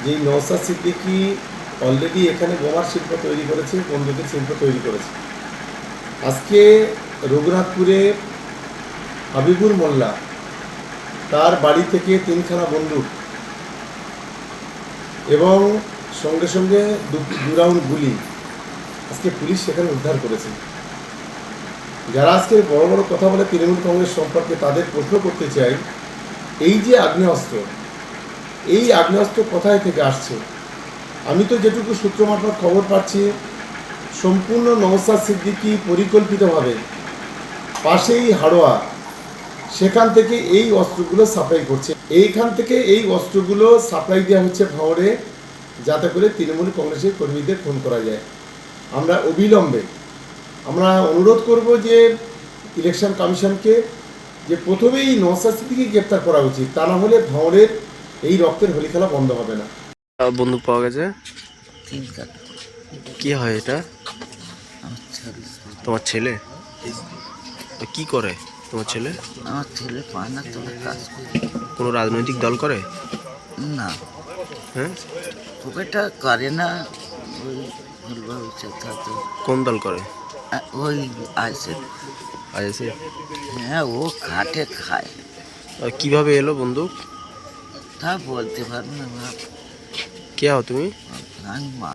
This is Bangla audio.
যে নওশাদ সিদ্দিকী অলরেডি এখানে বোমার শিল্প তৈরি করেছে, বন্দুকের শিল্প তৈরি করেছে। আজকে রঘুনাথপুরে হাবিবুর মোল্লা তার বাড়ি থেকে 3খানা বন্দুক এবং সঙ্গে সঙ্গে দু রাউন্ড গুলি আজকে পুলিশ সেখানে উদ্ধার করেছে। যারা আজকে বড় বড় কথা বলে তৃণমূল কংগ্রেস সম্পর্কে, তাদের প্রশ্ন করতে চাই, এই যে আগ্নেয়াস্ত্র, এই আগ্নেয়াস্ত্র কোথায় থেকে আসছে? আমি তো যেটুকু সূত্র মারফত খবর পাচ্ছি, সম্পূর্ণ নওশাদ সিদ্দিকী পরিকল্পিতভাবে পাশেই হাড়োয়া, সেখান থেকে এই অস্ত্রগুলো সাপ্লাই করছে। এইখান থেকে এই অস্ত্রগুলো সাপ্লাই দেওয়া হচ্ছে ভাঙড়ে, যাতে করে তৃণমূল কংগ্রেসের কর্মীদের খুন করা যায়। আমরা অবিলম্বে অনুরোধ করব যে ইলেকশন কমিশনকে যে প্রথমেই নওশাদ সিদ্দিকীকে গ্রেপ্তার করা উচিত, তা না হলে ভাঙড়ের এই রক্তের হোলি খেলা বন্ধ হবে না। বন্দুক পাওয়া গেছে। কি হয় এটা? তোমার ছেলে কি করে? তোমার ছেলে? আমার ছেলে পায়না তোলে কাজ করে। কোনো রাজনৈতিক দল করে না, হ্যাঁ? খুব একটা করে না, ওই কোন দল করে? ওই আছে। আইএসএ? হ্যাঁ, ও খাটে খায়। কিভাবে এলো বন্দুক? তা বলতে পারবো না। কে হও তুমি? আমি মা।